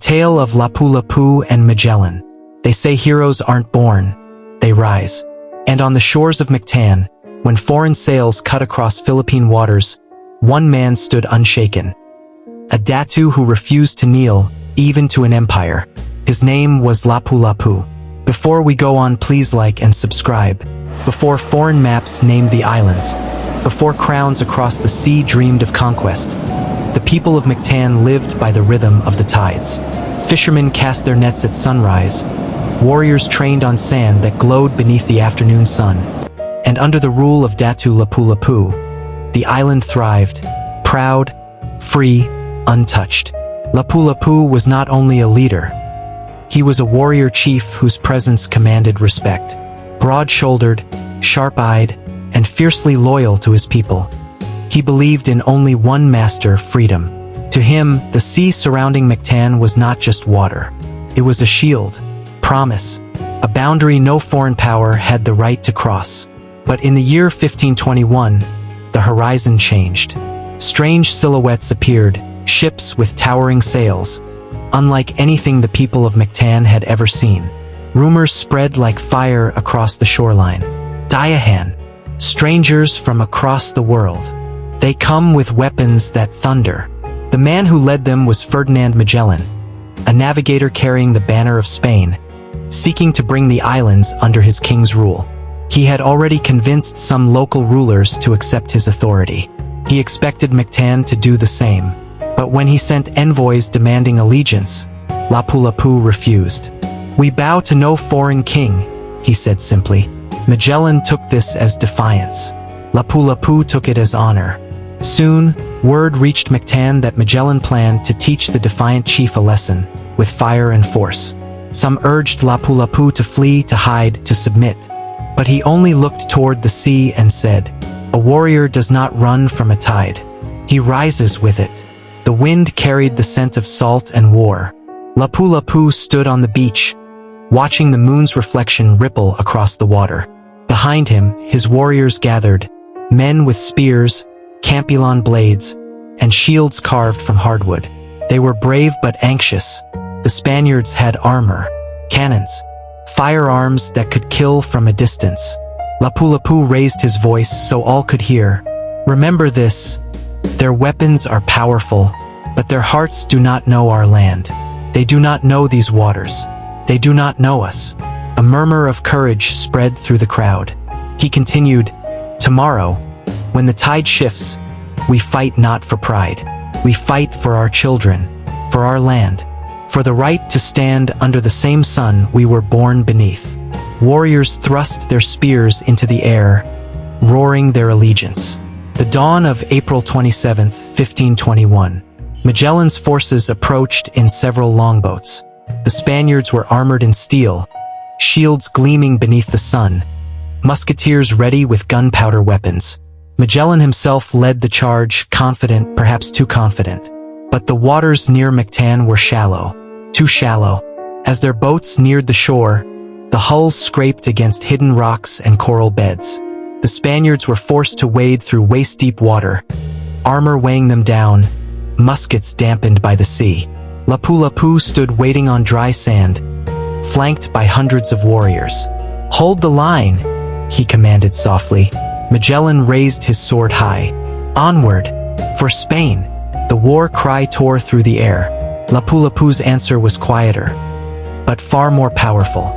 Tale of Lapu-Lapu and Magellan. They say heroes aren't born, they rise. And on the shores of Mactan, when foreign sails cut across Philippine waters, one man stood unshaken. A Datu who refused to kneel, even to an empire. His name was Lapu-Lapu. Before we go on, please like and subscribe. Before foreign maps named the islands, before crowns across the sea dreamed of conquest, the people of Mactan lived by the rhythm of the tides. Fishermen cast their nets at sunrise, warriors trained on sand that glowed beneath the afternoon sun. And under the rule of Datu Lapu-Lapu, the island thrived, proud, free, untouched. Lapu-Lapu was not only a leader, he was a warrior chief whose presence commanded respect. Broad-shouldered, sharp-eyed, and fiercely loyal to his people, he believed in only one master, freedom. To him, the sea surrounding Mactan was not just water. It was a shield, promise, a boundary no foreign power had the right to cross. But in the year 1521, the horizon changed. Strange silhouettes appeared, ships with towering sails, unlike anything the people of Mactan had ever seen. Rumors spread like fire across the shoreline. Dayahan, strangers from across the world. They come with weapons that thunder. The man who led them was Ferdinand Magellan, a navigator carrying the banner of Spain, seeking to bring the islands under his king's rule. He had already convinced some local rulers to accept his authority. He expected Mactan to do the same. But when he sent envoys demanding allegiance, Lapu-Lapu refused. "We bow to no foreign king," he said simply. Magellan took this as defiance. Lapu-Lapu took it as honor. Soon, word reached Mactan that Magellan planned to teach the defiant chief a lesson, with fire and force. Some urged Lapu-Lapu to flee, to hide, to submit. But he only looked toward the sea and said, "A warrior does not run from a tide. He rises with it." The wind carried the scent of salt and war. Lapu-Lapu stood on the beach, watching the moon's reflection ripple across the water. Behind him, his warriors gathered, men with spears, campilon blades, and shields carved from hardwood. They were brave but anxious. The Spaniards had armor, cannons, firearms that could kill from a distance. Lapu-Lapu raised his voice so all could hear. "Remember this. Their weapons are powerful, but their hearts do not know our land. They do not know these waters. They do not know us." A murmur of courage spread through the crowd. He continued, "Tomorrow, when the tide shifts, we fight not for pride. We fight for our children, for our land, for the right to stand under the same sun we were born beneath." Warriors thrust their spears into the air, roaring their allegiance. The dawn of April 27, 1521. Magellan's forces approached in several longboats. The Spaniards were armored in steel, shields gleaming beneath the sun, musketeers ready with gunpowder weapons. Magellan himself led the charge, confident, perhaps too confident. But the waters near Mactan were shallow, too shallow. As their boats neared the shore, the hulls scraped against hidden rocks and coral beds. The Spaniards were forced to wade through waist-deep water, armor weighing them down, muskets dampened by the sea. Lapu-Lapu stood waiting on dry sand, flanked by hundreds of warriors. "Hold the line," he commanded softly. Magellan raised his sword high. "Onward! For Spain!" The war cry tore through the air. Lapu-Lapu's answer was quieter, but far more powerful.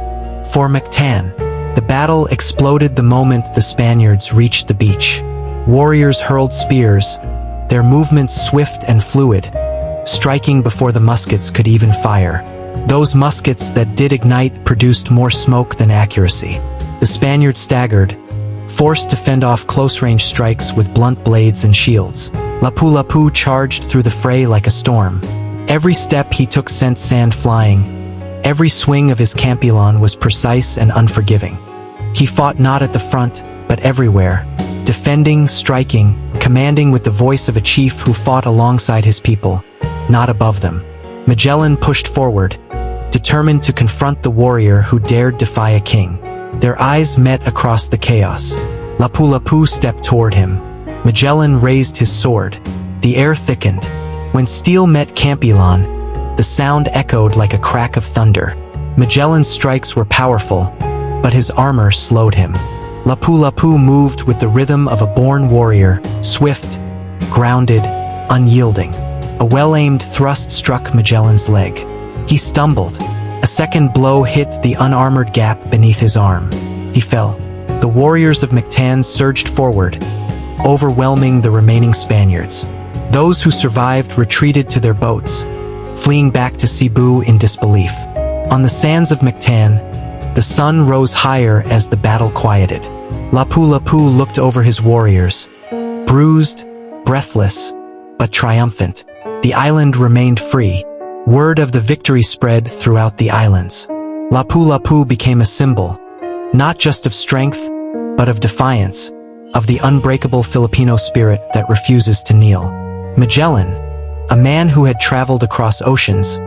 "For Mactan!" The battle exploded the moment the Spaniards reached the beach. Warriors hurled spears, their movements swift and fluid, striking before the muskets could even fire. Those muskets that did ignite produced more smoke than accuracy. The Spaniards staggered, forced to fend off close-range strikes with blunt blades and shields. Lapu-Lapu charged through the fray like a storm. Every step he took sent sand flying. Every swing of his campilon was precise and unforgiving. He fought not at the front, but everywhere, defending, striking, commanding with the voice of a chief who fought alongside his people, not above them. Magellan pushed forward, determined to confront the warrior who dared defy a king. Their eyes met across the chaos. Lapu-Lapu stepped toward him. Magellan raised his sword. The air thickened. When steel met campilon, The sound echoed like a crack of thunder. Magellan's strikes were powerful, but his armor slowed him. Lapu-Lapu moved with the rhythm of a born warrior, swift, grounded, unyielding. A well-aimed thrust struck Magellan's leg. He stumbled. A second blow hit the unarmored gap beneath his arm. He fell. The warriors of Mactan surged forward, overwhelming the remaining Spaniards. Those who survived retreated to their boats, fleeing back to Cebu in disbelief. On the sands of Mactan, the sun rose higher as the battle quieted. Lapu-Lapu looked over his warriors, bruised, breathless, but triumphant. The island remained free. Word of the victory spread throughout the islands. Lapu-Lapu became a symbol, not just of strength, but of defiance, of the unbreakable Filipino spirit that refuses to kneel. Magellan, a man who had traveled across oceans,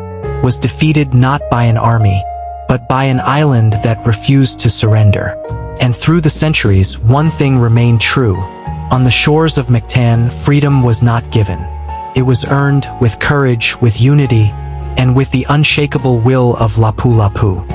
was defeated not by an army, but by an island that refused to surrender. And through the centuries, one thing remained true. On the shores of Mactan, freedom was not given. It was earned with courage, with unity, and with the unshakable will of Lapu-Lapu.